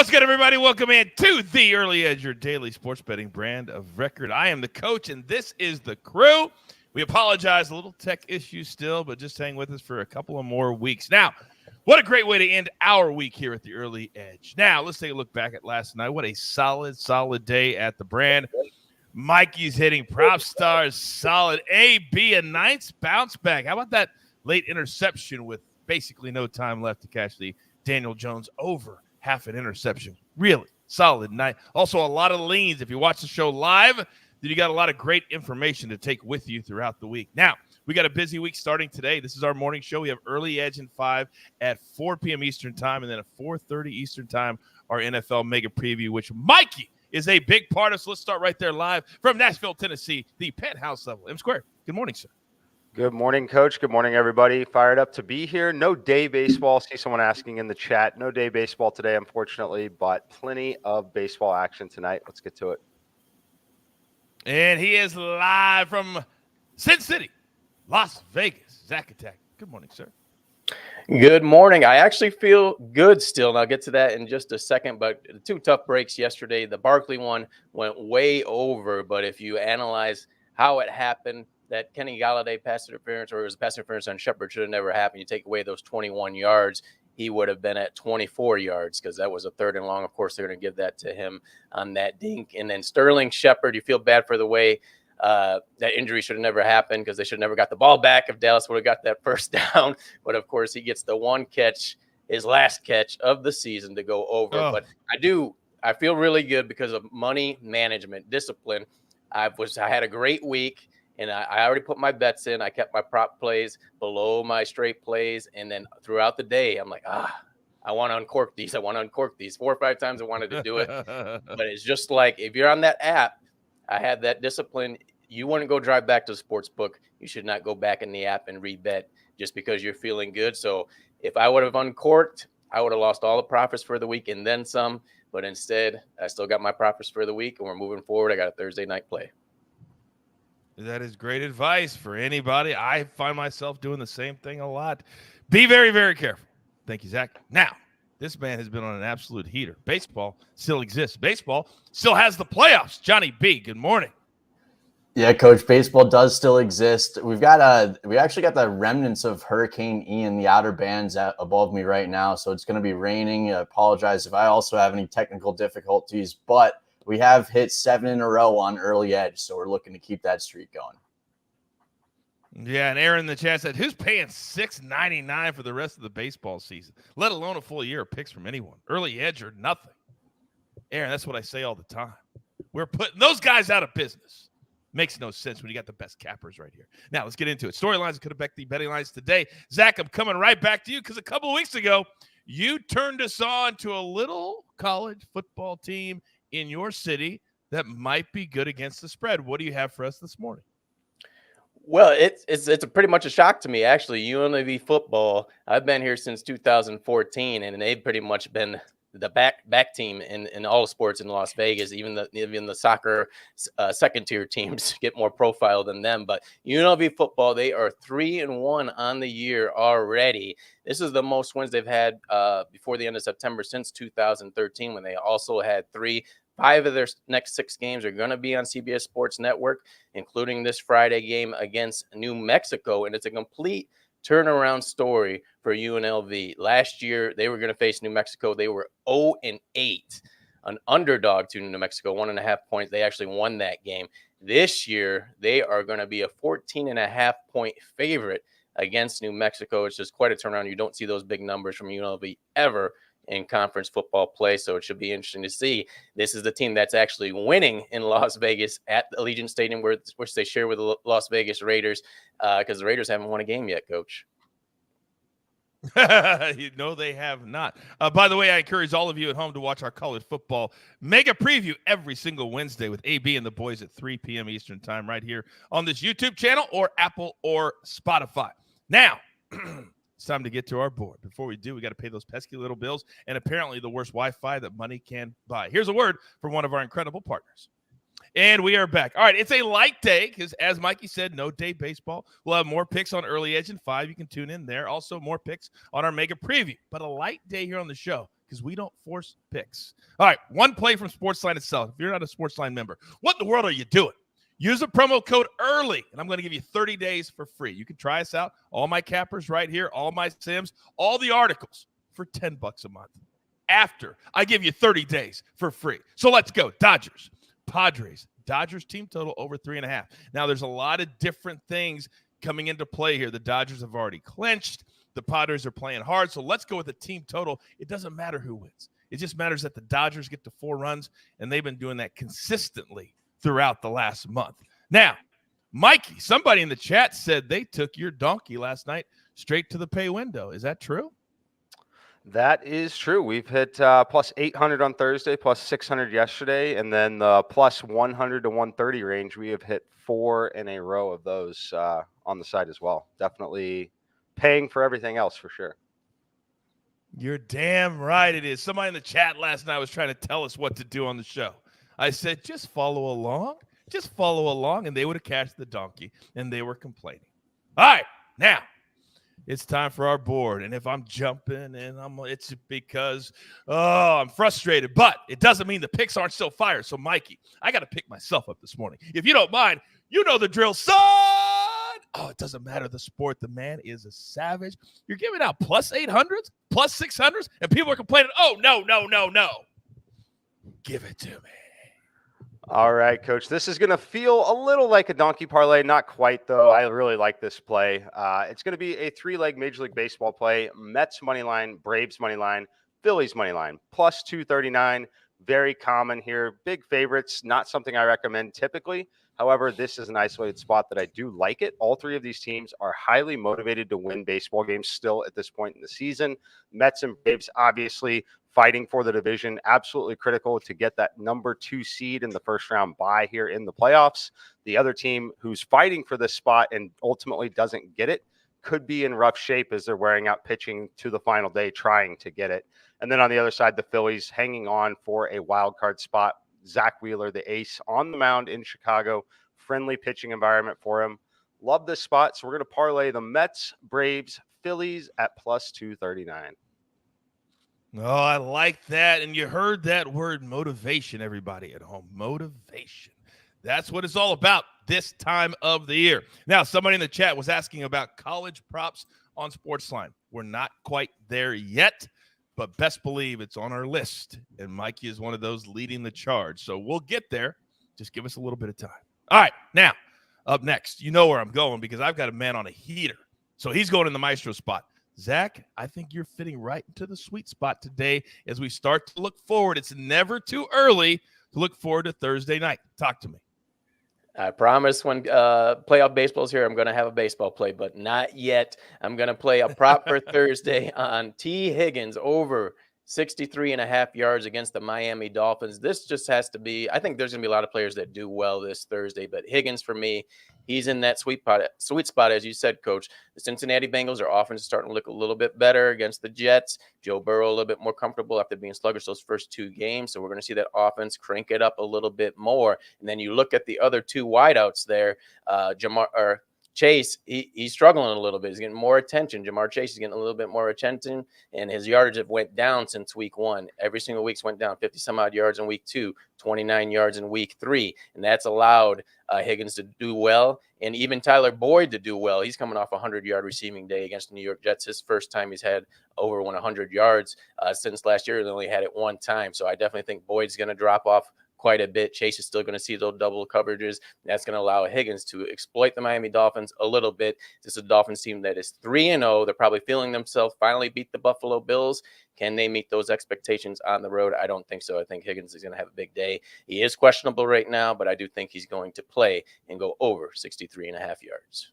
What's good, everybody? Welcome in to the Early Edge, your daily sports betting brand of record. I am the coach, and this is the crew. We apologize, a little tech issue still, but just hang with us for a couple of more weeks. Now, what a great way to end our week here at the Early Edge. Now, let's take a look back at last night. What a solid day at the brand. Mikey's hitting prop stars, solid. AB, a nice bounce back. How about that late interception with basically no time left to catch the Daniel Jones over half an interception? Really solid night. Also, a lot of leans. If you watch the show live, then you got a lot of great information to take with you throughout the week. Now, we got a busy week starting today. This is our morning show. We have Early Edge in 5 at 4 p.m. Eastern time, and then at 4:30 Eastern time, our NFL Mega Preview, which Mikey is a big part of. So let's start right there live from Nashville, Tennessee, the penthouse level. M Square, good morning, sir. Good morning, Coach. Good morning, everybody. Fired up to be here. No day baseball. See someone asking in the chat. No day baseball today, unfortunately, but plenty of baseball action tonight. Let's get to it. And he is live from Sin City, Las Vegas. Zach Attack. Good morning, sir. Good morning. I actually feel good still, and I'll get to that in just a second, but two tough breaks yesterday. The Barkley one went way over, but if you analyze how it happened, that Kenny Galladay pass interference, or it was pass interference on Shepard, should have never happened. You take away those 21 yards, he would have been at 24 yards because that was a 3rd and long. Of course, they're going to give that to him on that dink. And then Sterling Shepard, you feel bad for the way that injury should have never happened because they should have never got the ball back if Dallas would have got that first down. But, of course, he gets the one catch, his last catch of the season to go over. Oh. But I feel really good because of money management, discipline. I had a great week. And I already put my bets in. I kept my prop plays below my straight plays. And then throughout the day, I'm like, I want to uncork these. 4 or 5 times I wanted to do it. But it's just like if you're on that app, I had that discipline. You wouldn't go drive back to the sports book. You should not go back in the app and rebet just because you're feeling good. So if I would have uncorked, I would have lost all the profits for the week and then some. But instead, I still got my profits for the week. And we're moving forward. I got a Thursday night play. That is great advice for anybody. I find myself doing the same thing a lot. Be very, very careful. Thank you, Zach. Now, this man has been on an absolute heater. Baseball still exists. Baseball still has the playoffs. Johnny B, good morning. Yeah, Coach, baseball does still exist. We actually got the remnants of Hurricane Ian, the outer bands above me right now. So it's going to be raining. I apologize if I also have any technical difficulties, but we have hit 7 in a row on Early Edge, so we're looking to keep that streak going. Yeah, and Aaron in the chat said, who's paying $6.99 for the rest of the baseball season, let alone a full year of picks from anyone? Early Edge or nothing. Aaron, that's what I say all the time. We're putting those guys out of business. Makes no sense when you got the best cappers right here. Now, let's get into it. Storylines could affect the betting lines today. Zach, I'm coming right back to you because a couple of weeks ago, you turned us on to a little college football team in your city that might be good against the spread. What do you have for us this morning? Well, it's pretty much a shock to me, actually. UNLV football, I've been here since 2014, and they've pretty much been the back team in all sports in Las Vegas. Even the soccer second-tier teams get more profile than them. But UNLV football, they are 3-1 on the year already. This is the most wins they've had before the end of September since 2013, when they also had 5 of their next 6 games are going to be on CBS Sports Network, including this Friday game against New Mexico. And it's a complete turnaround story for UNLV. Last year, they were going to face New Mexico. They were 0-8, an underdog to New Mexico, 1.5 points. They actually won that game. This year, they are going to be a 14.5-point favorite against New Mexico. It's just quite a turnaround. You don't see those big numbers from UNLV ever in conference football play, so it should be interesting to see. This is the team that's actually winning in Las Vegas at the Allegiant Stadium, which they share with the Las Vegas Raiders, because the Raiders haven't won a game yet, Coach. No, they have not. By the way, I encourage all of you at home to watch our college football mega preview every single Wednesday with AB and the boys at 3 p.m. Eastern time right here on this YouTube channel or Apple or Spotify. Now, it's time to get to our board. Before we do, we got to pay those pesky little bills and apparently the worst Wi-Fi that money can buy. Here's a word from one of our incredible partners. And we are back. All right, it's a light day because, as Mikey said, no day baseball. We'll have more picks on Early Edge in 5. You can tune in there. Also, more picks on our mega preview. But a light day here on the show because we don't force picks. All right, one play from SportsLine itself. If you're not a SportsLine member, what in the world are you doing? Use the promo code EARLY, and I'm going to give you 30 days for free. You can try us out. All my cappers right here, all my sims, all the articles for $10 a month. After I give you 30 days for free. So let's go. Dodgers, Padres, Dodgers team total over 3.5. Now, there's a lot of different things coming into play here. The Dodgers have already clinched. The Padres are playing hard. So let's go with the team total. It doesn't matter who wins. It just matters that the Dodgers get to 4 runs, and they've been doing that consistently throughout the last month. Now, Mikey, somebody in the chat said they took your donkey last night straight to the pay window. Is that true? That is true. We've hit plus 800 on Thursday, plus 600 yesterday, and then the plus 100 to 130 range. We have hit 4 in a row of those on the side as well. Definitely paying for everything else for sure. You're damn right it is. Somebody in the chat last night was trying to tell us what to do on the show. I said, just follow along. Just follow along, and they would have cashed the donkey, and they were complaining. All right, now it's time for our board, and if I'm jumping, it's because, I'm frustrated, but it doesn't mean the picks aren't still fire. So, Mikey, I got to pick myself up this morning. If you don't mind, you know the drill, son. Oh, it doesn't matter the sport. The man is a savage. You're giving out plus 800s, plus 600s, and people are complaining, oh, no. Give it to me. All right, Coach. This is going to feel a little like a donkey parlay. Not quite, though. I really like this play. It's going to be a 3-leg Major League Baseball play. Mets money line, Braves money line, Phillies money line, plus 239. Very common here. Big favorites. Not something I recommend typically. However, this is an isolated spot that I do like it. All 3 of these teams are highly motivated to win baseball games still at this point in the season. Mets and Braves, obviously, fighting for the division, absolutely critical to get that number 2 seed in the first round bye here in the playoffs. The other team who's fighting for this spot and ultimately doesn't get it could be in rough shape as they're wearing out pitching to the final day trying to get it. And then on the other side, the Phillies hanging on for a wild card spot. Zach Wheeler, the ace on the mound in Chicago, friendly pitching environment for him. Love this spot. So we're going to parlay the Mets, Braves, Phillies at plus 239. Oh, I like that. And you heard that word motivation, everybody at home. Motivation. That's what it's all about this time of the year. Now, somebody in the chat was asking about college props on SportsLine. We're not quite there yet, but best believe it's on our list. And Mikey is one of those leading the charge. So we'll get there. Just give us a little bit of time. All right. Now, up next, you know where I'm going because I've got a man on a heater. So he's going in the Maestro spot. Zach, I think you're fitting right into the sweet spot today as we start to look forward. It's never too early to look forward to Thursday night. Talk to me. I promise when playoff baseball's here, I'm going to have a baseball play, but not yet. I'm going to play a prop for Thursday on T. Higgins over 63.5 yards against the Miami Dolphins. This just has to be, I think there's going to be a lot of players that do well this Thursday, but Higgins for me, he's in that sweet spot, as you said, Coach. The Cincinnati Bengals are offense starting to look a little bit better against the Jets. Joe Burrow a little bit more comfortable after being sluggish those first 2 games. So we're going to see that offense crank it up a little bit more. And then you look at the other 2 wideouts there, Chase, he's struggling a little bit. He's getting more attention. Jamar Chase is getting a little bit more attention, and his yardage have went down since week 1. Every single week's went down 50-some-odd yards in week 2, 29 yards in week 3, and that's allowed Higgins to do well, and even Tyler Boyd to do well. He's coming off a 100-yard receiving day against the New York Jets. His first time he's had over 100 yards since last year. He only had it 1 time, so I definitely think Boyd's going to drop off quite a bit. Chase is still going to see those double coverages. That's going to allow Higgins to exploit the Miami Dolphins a little bit. This is a Dolphins team that is 3-0. They're probably feeling themselves finally beat the Buffalo Bills. Can they meet those expectations on the road? I don't think so. I think Higgins is going to have a big day. He is questionable right now, but I do think he's going to play and go over 63.5 yards.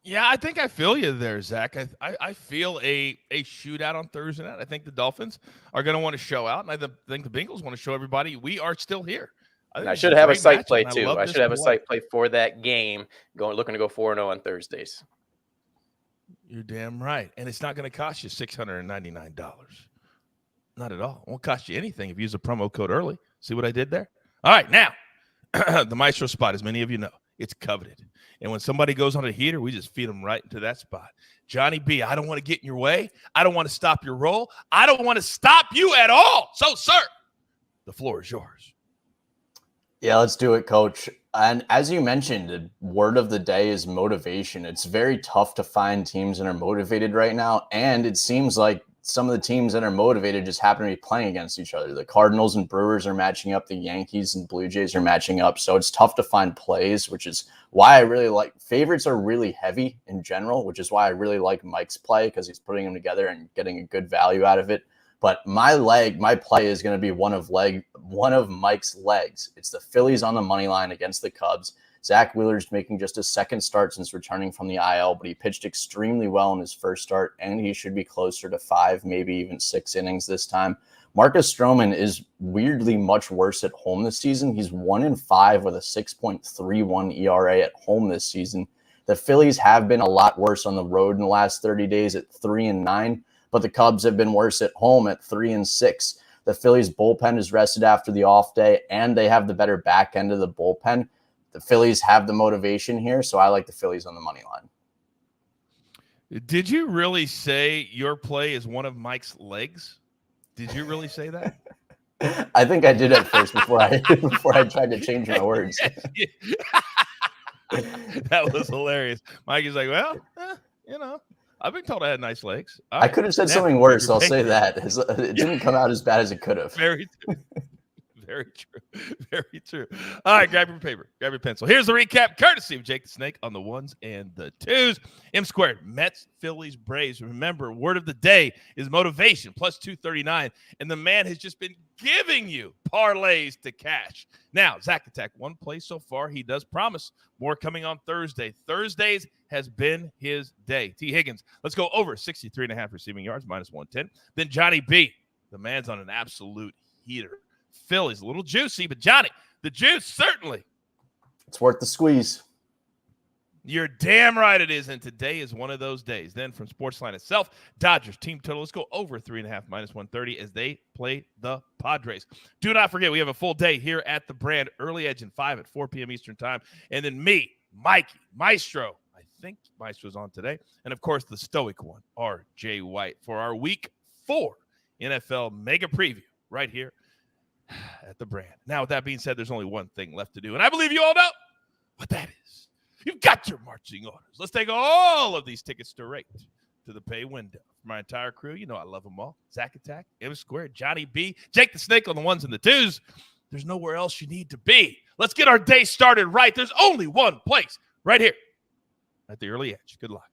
Yeah, I think I feel you there, Zach. I feel a shootout on Thursday night. I think the Dolphins are going to want to show out, and I think the Bengals want to show everybody we are still here. I should have a site play, too. I should have a site play for that game, looking to go 4-0 on Thursdays. You're damn right. And it's not going to cost you $699. Not at all. It won't cost you anything if you use a promo code early. See what I did there? All right, now, the Maestro spot, as many of you know, it's coveted. And when somebody goes on a heater, we just feed them right into that spot. Johnny B, I don't want to get in your way. I don't want to stop your roll. I don't want to stop you at all. So, sir, the floor is yours. Yeah, let's do it, Coach. And as you mentioned, the word of the day is motivation. It's very tough to find teams that are motivated right now. And it seems like some of the teams that are motivated just happen to be playing against each other. The Cardinals and Brewers are matching up. The Yankees and Blue Jays are matching up. So it's tough to find plays, which is why I really like favorites are really heavy in general, which is why I really like Mike's play because he's putting them together and getting a good value out of it. But my play is going to be one of Mike's legs. It's the Phillies on the money line against the Cubs. Zach Wheeler's making just his second start since returning from the IL, but he pitched extremely well in his first start, and he should be closer to 5, maybe even 6 innings this time. Marcus Stroman is weirdly much worse at home this season. He's 1-5 with a 6.31 ERA at home this season. The Phillies have been a lot worse on the road in the last 30 days at 3-9. But the Cubs have been worse at home at 3-6. The Phillies bullpen is rested after the off day, and they have the better back end of the bullpen. The Phillies have the motivation here, so I like the Phillies on the money line. Did you really say your play is one of Mike's legs? Did you really say that? I think I did at first before I tried to change my words. That was hilarious. Mike is like, well, I've been told I had nice legs. I could have said something worse. I'll say that. It didn't come out as bad as it could have. Very true. Very true. Very true. All right, grab your paper. Grab your pencil. Here's the recap, courtesy of Jake the Snake on the 1s and the 2s. M squared, Mets, Phillies, Braves. Remember, word of the day is motivation, plus 239. And the man has just been giving you parlays to cash. Now, Zach Attack, one play so far. He does promise more coming on Thursday. Thursdays has been his day. T. Higgins, let's go over 63.5 receiving yards, minus 110. Then Johnny B, the man's on an absolute heater. Philly's a little juicy, but Johnny, the juice, certainly. It's worth the squeeze. You're damn right it is, and today is one of those days. Then from SportsLine itself, Dodgers team total. Let's go over 3.5, minus 130 as they play the Padres. Do not forget, we have a full day here at the brand, early edge and 5 at 4 p.m. Eastern time. And then me, Mikey, Maestro. I think Maestro's on today. And, of course, the stoic one, R.J. White, for our Week 4 NFL mega preview right here at the brand. Now, with that being said, there's only one thing left to do, and I believe you all know what that is. You've got your marching orders. Let's take all of these tickets straight to the pay window. For my entire crew, you know I love them all. Zach Attack, M Squared, Johnny B, Jake the Snake on the 1s and the 2s. There's nowhere else you need to be. Let's get our day started right. There's only one place right here at the early edge. Good luck.